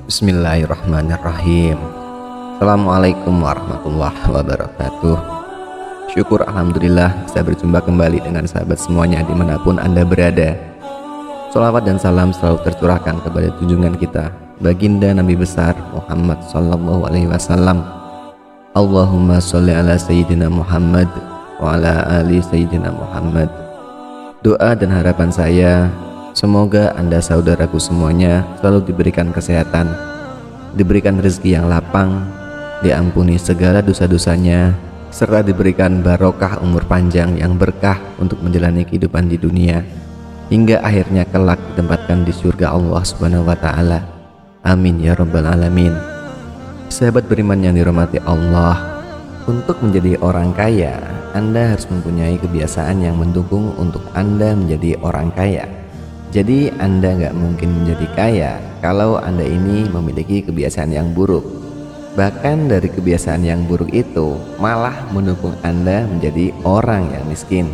Bismillahirrahmanirrahim. Assalamualaikum warahmatullahi wabarakatuh. Syukur alhamdulillah saya berjumpa kembali dengan sahabat semuanya dimanapun Anda berada. Sholawat dan salam selalu tercurahkan kepada junjungan kita, baginda Nabi besar Muhammad sallallahu alaihi wasallam. Allahumma sholli ala sayyidina Muhammad wa ala ali sayyidina Muhammad. Doa dan harapan saya, semoga Anda saudaraku semuanya selalu diberikan kesehatan, diberikan rezeki yang lapang, diampuni segala dosa-dosanya, serta diberikan barokah umur panjang yang berkah untuk menjalani kehidupan di dunia, hingga akhirnya kelak ditempatkan di surga Allah Subhanahu wa Ta'ala. Amin ya Rabbal Alamin. Sahabat beriman yang dirahmati Allah, untuk menjadi orang kaya, Anda harus mempunyai kebiasaan yang mendukung untuk Anda menjadi orang kaya. Jadi Anda nggak mungkin menjadi kaya kalau Anda ini memiliki kebiasaan yang buruk. Bahkan dari kebiasaan yang buruk itu malah mendukung Anda menjadi orang yang miskin.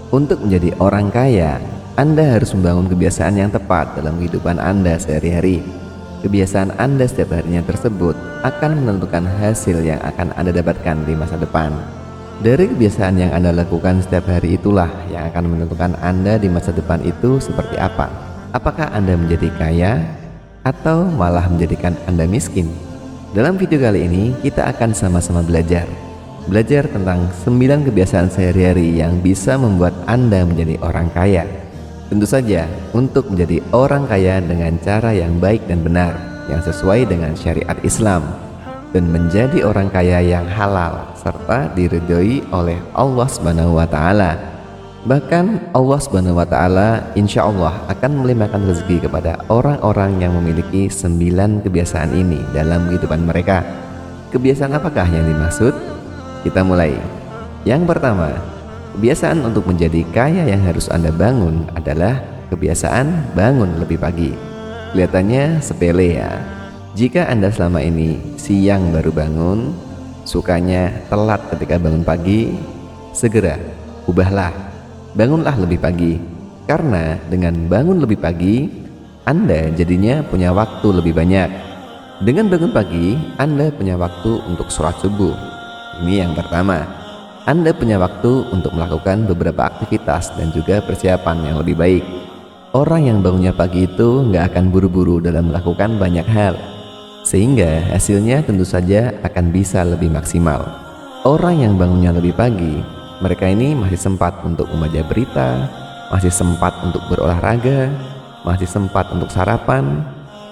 Untuk menjadi orang kaya, Anda harus membangun kebiasaan yang tepat dalam kehidupan Anda sehari-hari. Kebiasaan Anda setiap harinya tersebut akan menentukan hasil yang akan Anda dapatkan di masa depan. Dari kebiasaan yang Anda lakukan setiap hari itulah yang akan menentukan Anda di masa depan itu seperti apa. Apakah Anda menjadi kaya atau malah menjadikan Anda miskin? Dalam video kali ini kita akan sama-sama belajar tentang 9 kebiasaan sehari-hari yang bisa membuat Anda menjadi orang kaya. Tentu saja untuk menjadi orang kaya dengan cara yang baik dan benar, yang sesuai dengan syariat Islam, dan menjadi orang kaya yang halal serta diridhoi oleh Allah Subhanahu wa Ta'ala. Bahkan Allah Subhanahu wa Ta'ala insya Allah akan melimpahkan rezeki kepada orang-orang yang memiliki 9 kebiasaan ini dalam kehidupan mereka. Kebiasaan apakah yang dimaksud? Kita mulai. Yang pertama, kebiasaan untuk menjadi kaya yang harus Anda bangun adalah kebiasaan bangun lebih pagi. Kelihatannya sepele ya. Jika Anda selama ini siang baru bangun, sukanya telat ketika bangun pagi, segera ubahlah, bangunlah lebih pagi. Karena dengan bangun lebih pagi, Anda jadinya punya waktu lebih banyak. Dengan bangun pagi, Anda punya waktu untuk sholat subuh. Ini yang pertama. Anda punya waktu untuk melakukan beberapa aktivitas dan juga persiapan yang lebih baik. Orang yang bangunnya pagi itu nggak akan buru-buru dalam melakukan banyak hal, sehingga hasilnya tentu saja akan bisa lebih maksimal. Orang yang bangunnya lebih pagi, mereka ini masih sempat untuk membaca berita, masih sempat untuk berolahraga, masih sempat untuk sarapan,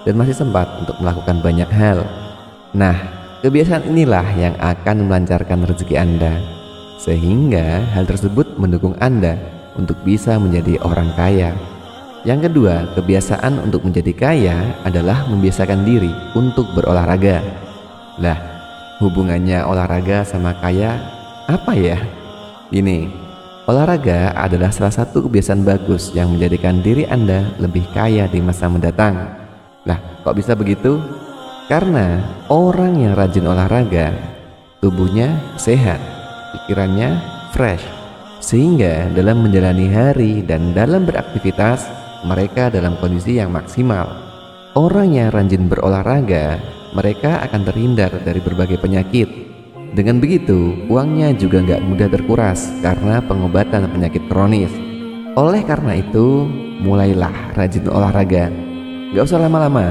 dan masih sempat untuk melakukan banyak hal. Nah, kebiasaan inilah yang akan melancarkan rezeki Anda, sehingga hal tersebut mendukung Anda untuk bisa menjadi orang kaya. Yang kedua, kebiasaan untuk menjadi kaya adalah membiasakan diri untuk berolahraga. Lah, hubungannya olahraga sama kaya apa ya? Ini, olahraga adalah salah satu kebiasaan bagus yang menjadikan diri Anda lebih kaya di masa mendatang. Lah, kok bisa begitu? Karena orang yang rajin olahraga, tubuhnya sehat, pikirannya fresh, sehingga dalam menjalani hari dan dalam beraktivitas mereka dalam kondisi yang maksimal. Orang yang rajin berolahraga, mereka akan terhindar dari berbagai penyakit. Dengan begitu, uangnya juga nggak mudah terkuras karena pengobatan penyakit kronis. Oleh karena itu, mulailah rajin olahraga. Nggak usah lama-lama,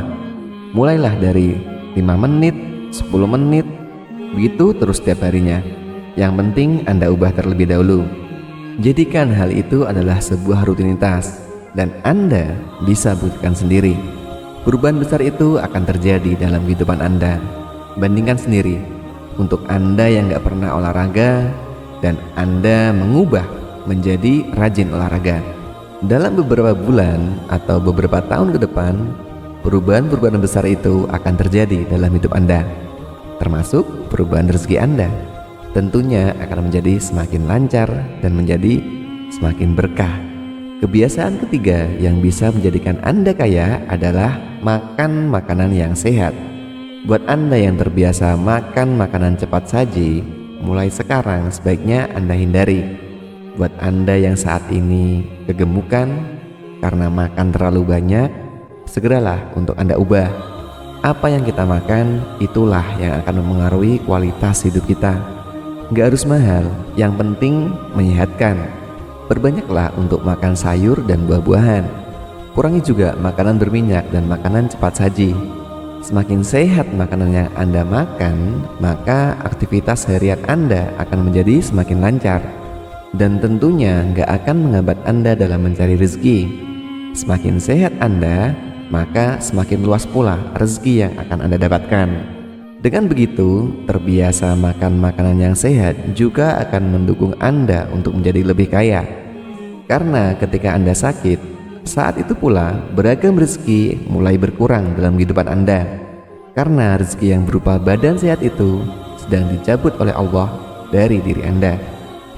mulailah dari 5 menit, 10 menit, begitu terus setiap harinya. Yang penting Anda ubah terlebih dahulu. Jadikan hal itu adalah sebuah rutinitas, dan Anda bisa buktikan sendiri. Perubahan besar itu akan terjadi dalam kehidupan Anda. Bandingkan sendiri. Untuk Anda yang gak pernah olahraga dan Anda mengubah menjadi rajin olahraga, dalam beberapa bulan atau beberapa tahun ke depan, perubahan-perubahan besar itu akan terjadi dalam hidup Anda, termasuk perubahan rezeki Anda. Tentunya akan menjadi semakin lancar dan menjadi semakin berkah. Kebiasaan ketiga yang bisa menjadikan Anda kaya adalah makan makanan yang sehat. Buat Anda yang terbiasa makan makanan cepat saji, mulai sekarang sebaiknya Anda hindari. Buat Anda yang saat ini kegemukan karena makan terlalu banyak, segeralah untuk Anda ubah. Apa yang kita makan, itulah yang akan mempengaruhi kualitas hidup kita. Nggak harus mahal, yang penting menyehatkan. Perbanyaklah untuk makan sayur dan buah-buahan. Kurangi juga makanan berminyak dan makanan cepat saji. Semakin sehat makanan yang Anda makan, maka aktivitas harian Anda akan menjadi semakin lancar. Dan tentunya nggak akan menghambat Anda dalam mencari rezeki. Semakin sehat Anda, maka semakin luas pula rezeki yang akan Anda dapatkan. Dengan begitu, terbiasa makan makanan yang sehat juga akan mendukung Anda untuk menjadi lebih kaya. Karena ketika Anda sakit, saat itu pula beragam rezeki mulai berkurang dalam kehidupan Anda. Karena rezeki yang berupa badan sehat itu sedang dicabut oleh Allah dari diri Anda.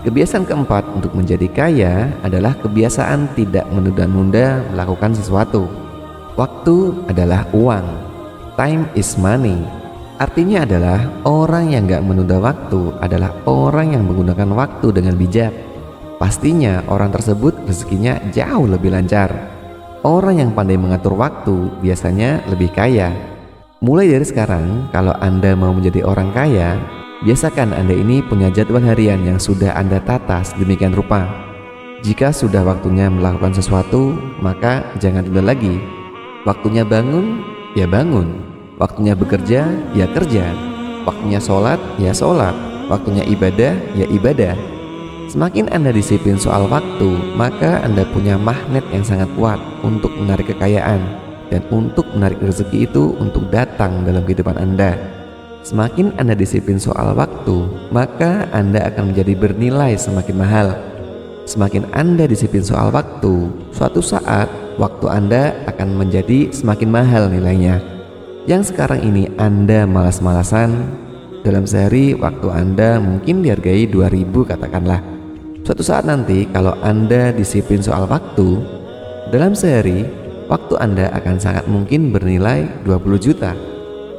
Kebiasaan keempat untuk menjadi kaya adalah kebiasaan tidak menunda-nunda melakukan sesuatu. Waktu adalah uang. Time is money. Artinya adalah orang yang gak menunda waktu adalah orang yang menggunakan waktu dengan bijak. Pastinya orang tersebut rezekinya jauh lebih lancar. Orang yang pandai mengatur waktu biasanya lebih kaya. Mulai dari sekarang, kalau Anda mau menjadi orang kaya, biasakan Anda ini punya jadwal harian yang sudah Anda tata sedemikian rupa. Jika sudah waktunya melakukan sesuatu, maka jangan tunda lagi. Waktunya bangun, ya bangun. Waktunya bekerja, ya kerja. Waktunya sholat, ya sholat. Waktunya ibadah, ya ibadah. Semakin Anda disiplin soal waktu, maka Anda punya magnet yang sangat kuat untuk menarik kekayaan dan untuk menarik rezeki itu untuk datang dalam kehidupan Anda. Semakin Anda disiplin soal waktu, maka Anda akan menjadi bernilai semakin mahal. Semakin Anda disiplin soal waktu, suatu saat waktu Anda akan menjadi semakin mahal nilainya. Yang sekarang ini Anda malas-malasan, dalam sehari waktu Anda mungkin dihargai 2.000 katakanlah. Suatu saat nanti kalau Anda disiplin soal waktu, dalam sehari waktu Anda akan sangat mungkin bernilai 20 juta.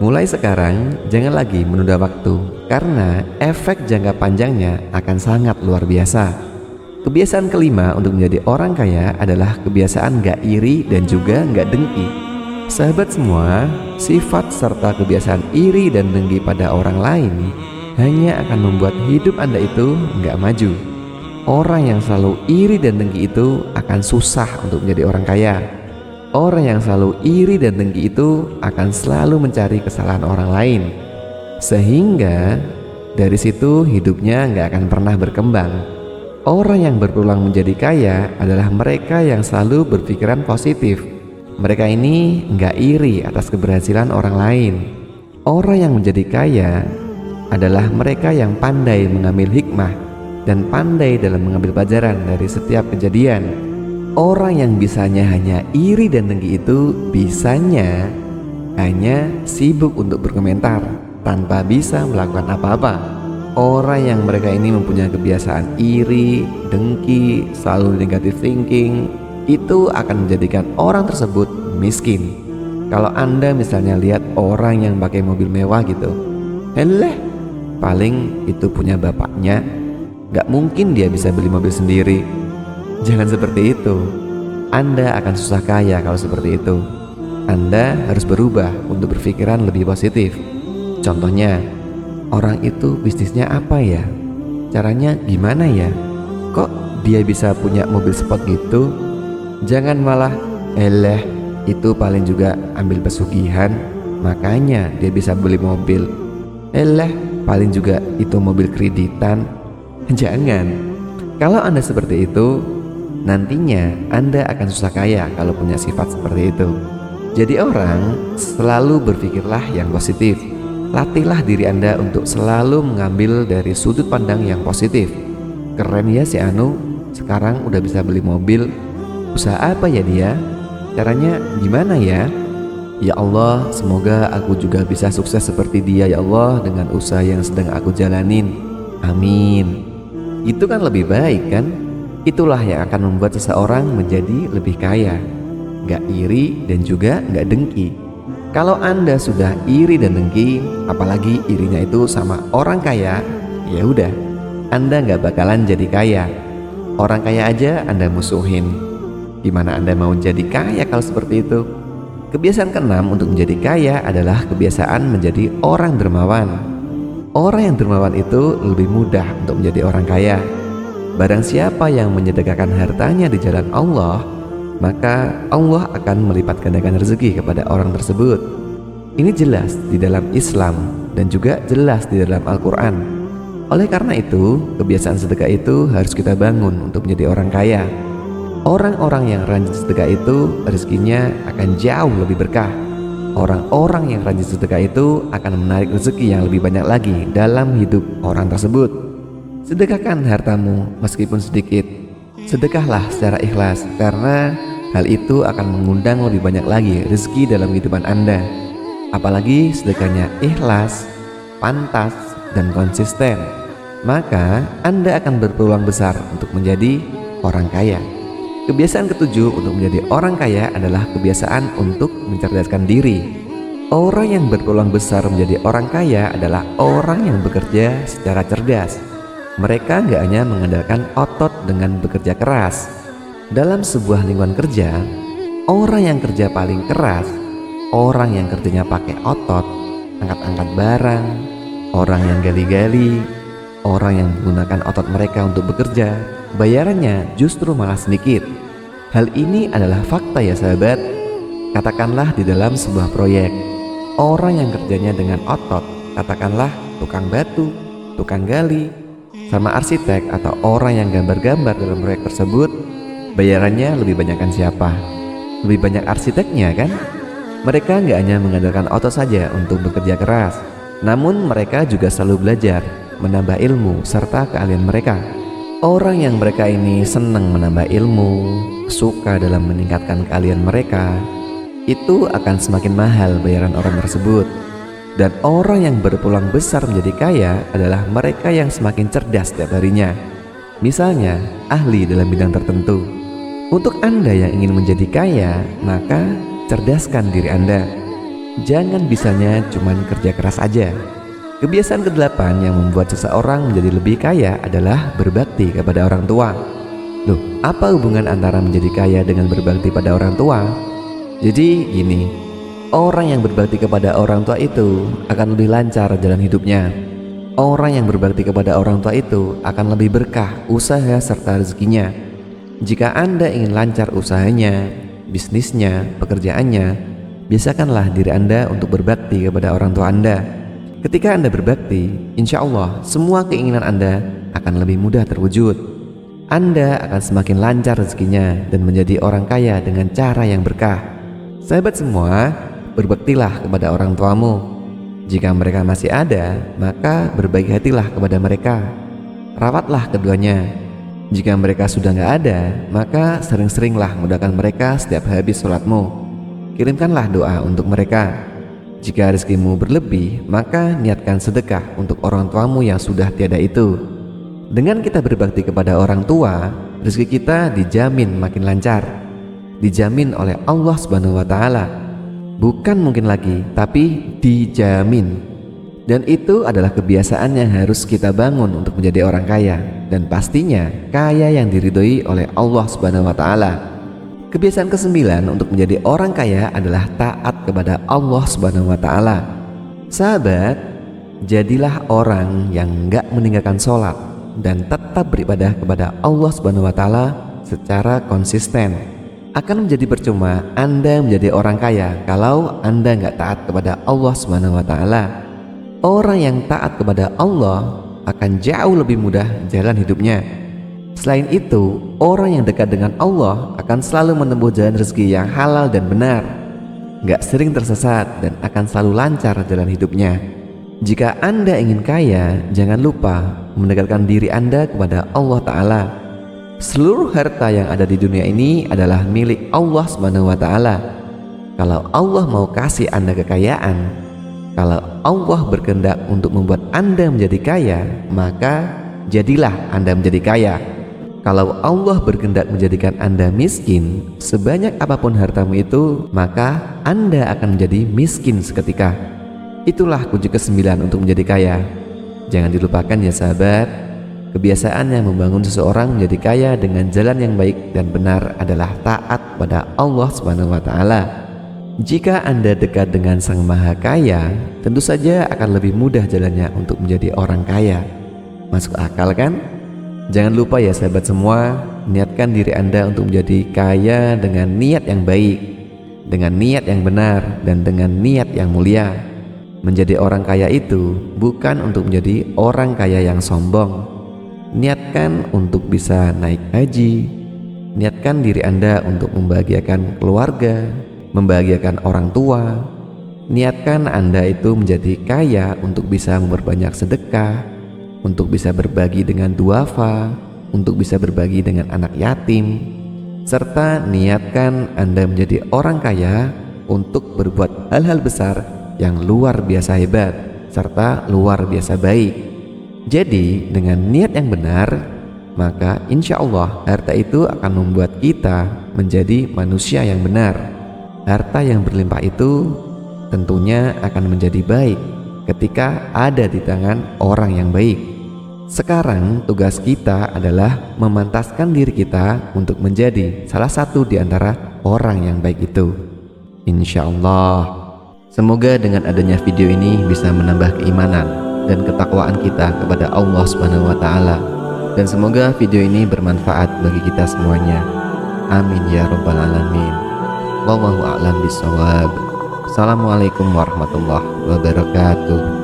Mulai sekarang jangan lagi menunda waktu, karena efek jangka panjangnya akan sangat luar biasa. Kebiasaan kelima untuk menjadi orang kaya adalah kebiasaan gak iri dan juga gak dengki. Sahabat semua, sifat serta kebiasaan iri dan dengki pada orang lain hanya akan membuat hidup Anda itu gak maju. Orang yang selalu iri dan dengki itu akan susah untuk menjadi orang kaya. Orang yang selalu iri dan dengki itu akan selalu mencari kesalahan orang lain, sehingga dari situ hidupnya nggak akan pernah berkembang. Orang yang berulang menjadi kaya adalah mereka yang selalu berpikiran positif. Mereka ini nggak iri atas keberhasilan orang lain. Orang yang menjadi kaya adalah mereka yang pandai mengambil hikmah dan pandai dalam mengambil pelajaran dari setiap kejadian. Orang yang bisanya hanya iri dan dengki itu bisanya hanya sibuk untuk berkomentar tanpa bisa melakukan apa-apa. Orang yang mereka ini mempunyai kebiasaan iri, dengki, selalu negative thinking, itu akan menjadikan orang tersebut miskin. Kalau Anda misalnya lihat orang yang pakai mobil mewah gitu, paling itu punya bapaknya, gak mungkin dia bisa beli mobil sendiri. Jangan seperti itu. Anda akan susah kaya kalau seperti itu. Anda harus berubah untuk berpikiran lebih positif. Contohnya, orang itu bisnisnya apa ya? Caranya gimana ya? Kok dia bisa punya mobil sport gitu? Jangan malah itu paling juga ambil pesugihan, makanya dia bisa beli mobil. Paling juga itu mobil kreditan. Jangan. Kalau Anda seperti itu, nantinya Anda akan susah kaya kalau punya sifat seperti itu. Jadi orang, selalu berpikirlah yang positif. Latihlah diri Anda untuk selalu mengambil dari sudut pandang yang positif. Keren ya si Anu, sekarang udah bisa beli mobil. Usaha apa ya dia? Caranya gimana ya? Ya Allah, semoga aku juga bisa sukses seperti dia ya Allah dengan usaha yang sedang aku jalanin. Amin. Itu kan lebih baik kan? Itulah yang akan membuat seseorang menjadi lebih kaya. Gak iri dan juga gak dengki. Kalau Anda sudah iri dan dengki, apalagi irinya itu sama orang kaya, ya udah, Anda gak bakalan jadi kaya. Orang kaya aja Anda musuhin. Gimana Anda mau jadi kaya kalau seperti itu? Kebiasaan keenam untuk menjadi kaya adalah kebiasaan menjadi orang dermawan. Orang yang dermawan itu lebih mudah untuk menjadi orang kaya. Barang siapa yang menyedekahkan hartanya di jalan Allah, maka Allah akan melipat gandakan rezeki kepada orang tersebut. Ini jelas di dalam Islam dan juga jelas di dalam Al-Quran. Oleh karena itu, kebiasaan sedekah itu harus kita bangun untuk menjadi orang kaya. Orang-orang yang rajin sedekah itu rezekinya akan jauh lebih berkah. Orang-orang yang rajin sedekah itu akan menarik rezeki yang lebih banyak lagi dalam hidup orang tersebut. Sedekahkan hartamu meskipun sedikit. Sedekahlah secara ikhlas, karena hal itu akan mengundang lebih banyak lagi rezeki dalam kehidupan Anda. Apalagi sedekahnya ikhlas, pantas, dan konsisten, maka Anda akan berpeluang besar untuk menjadi orang kaya. Kebiasaan ketujuh untuk menjadi orang kaya adalah kebiasaan untuk mencerdaskan diri. Orang yang berpeluang besar menjadi orang kaya adalah orang yang bekerja secara cerdas. Mereka nggak hanya mengandalkan otot dengan bekerja keras. Dalam sebuah lingkungan kerja, orang yang kerja paling keras, orang yang kerjanya pakai otot, angkat-angkat barang, orang yang gali-gali, orang yang menggunakan otot mereka untuk bekerja, bayarannya justru malah sedikit. Hal ini adalah fakta ya sahabat. Katakanlah di dalam sebuah proyek, orang yang kerjanya dengan otot, katakanlah tukang batu, tukang gali, sama arsitek atau orang yang gambar-gambar dalam proyek tersebut, bayarannya lebih banyakkan siapa? Lebih banyak arsiteknya kan? Mereka nggak hanya mengandalkan otot saja untuk bekerja keras, namun mereka juga selalu belajar, menambah ilmu serta keahlian mereka. Orang yang mereka ini senang menambah ilmu, suka dalam meningkatkan keahlian mereka, itu akan semakin mahal bayaran orang tersebut. Dan orang yang berpeluang besar menjadi kaya adalah mereka yang semakin cerdas setiap harinya. Misalnya, ahli dalam bidang tertentu. Untuk Anda yang ingin menjadi kaya, maka cerdaskan diri Anda. Jangan bisanya cuman kerja keras aja. Kebiasaan ke-8 yang membuat seseorang menjadi lebih kaya adalah berbakti kepada orang tua. Loh, apa hubungan antara menjadi kaya dengan berbakti pada orang tua? Jadi gini, orang yang berbakti kepada orang tua itu akan lebih lancar jalan hidupnya. Orang yang berbakti kepada orang tua itu akan lebih berkah usaha serta rezekinya. Jika Anda ingin lancar usahanya, bisnisnya, pekerjaannya, biasakanlah diri Anda untuk berbakti kepada orang tua Anda. Ketika Anda berbakti, insya Allah semua keinginan Anda akan lebih mudah terwujud. Anda akan semakin lancar rezekinya dan menjadi orang kaya dengan cara yang berkah. Sahabat semua, berbaktilah kepada orang tuamu. Jika mereka masih ada, maka berbaik hatilah kepada mereka. Rawatlah keduanya. Jika mereka sudah nggak ada, maka sering-seringlah mudahkan mereka setiap habis sholatmu. Kirimkanlah doa untuk mereka. Jika rezekimu berlebih, maka niatkan sedekah untuk orang tuamu yang sudah tiada itu. Dengan kita berbakti kepada orang tua, rezeki kita dijamin makin lancar. Dijamin oleh Allah Subhanahu wa Ta'ala. Bukan mungkin lagi, tapi dijamin. Dan itu adalah kebiasaan yang harus kita bangun untuk menjadi orang kaya, dan pastinya kaya yang diridhoi oleh Allah Subhanahu wa Ta'ala. Kebiasaan ke-9 untuk menjadi orang kaya adalah taat kepada Allah Subhanahu wa Ta'ala. Sahabat, jadilah orang yang enggak meninggalkan sholat dan tetap beribadah kepada Allah Subhanahu wa Ta'ala secara konsisten. Akan menjadi percuma Anda menjadi orang kaya kalau Anda enggak taat kepada Allah Subhanahu wa Ta'ala. Orang yang taat kepada Allah akan jauh lebih mudah jalan hidupnya. Selain itu, orang yang dekat dengan Allah akan selalu menempuh jalan rezeki yang halal dan benar, gak sering tersesat, dan akan selalu lancar jalan hidupnya. Jika Anda ingin kaya, jangan lupa mendekatkan diri Anda kepada Allah Ta'ala. Seluruh harta yang ada di dunia ini adalah milik Allah Subhanahu wa Ta'ala. Kalau Allah mau kasih Anda kekayaan, kalau Allah berkehendak untuk membuat Anda menjadi kaya, maka jadilah Anda menjadi kaya. Kalau Allah berkehendak menjadikan Anda miskin, sebanyak apapun hartamu itu, maka Anda akan menjadi miskin seketika. Itulah kunci ke-9 untuk menjadi kaya. Jangan dilupakan ya sahabat. kebiasaan yang membangun seseorang menjadi kaya dengan jalan yang baik dan benar adalah taat pada Allah Subhanahu wa Ta'ala. Jika Anda dekat dengan Sang Maha Kaya, tentu saja akan lebih mudah jalannya untuk menjadi orang kaya. Masuk akal kan? Jangan lupa ya sahabat semua, niatkan diri Anda untuk menjadi kaya dengan niat yang baik, dengan niat yang benar, dan dengan niat yang mulia. Menjadi orang kaya itu bukan untuk menjadi orang kaya yang sombong. Niatkan untuk bisa naik haji. Niatkan diri Anda untuk membahagiakan keluarga, membahagiakan orang tua. Niatkan Anda itu menjadi kaya untuk bisa memperbanyak sedekah, untuk bisa berbagi dengan duafa, untuk bisa berbagi dengan anak yatim, serta niatkan Anda menjadi orang kaya untuk berbuat hal-hal besar yang luar biasa hebat serta luar biasa baik. Jadi dengan niat yang benar, maka insya Allah harta itu akan membuat kita menjadi manusia yang benar. Harta yang berlimpah itu tentunya akan menjadi baik ketika ada di tangan orang yang baik. Sekarang tugas kita adalah memantaskan diri kita untuk menjadi salah satu di antara orang yang baik itu, insya Allah. Semoga dengan adanya video ini bisa menambah keimanan dan ketakwaan kita kepada Allah Subhanahu wa Ta'ala, dan semoga video ini bermanfaat bagi kita semuanya. Amin ya rabbal alamin. Wallahu a'lam bishawab. Assalamualaikum warahmatullahi wabarakatuh.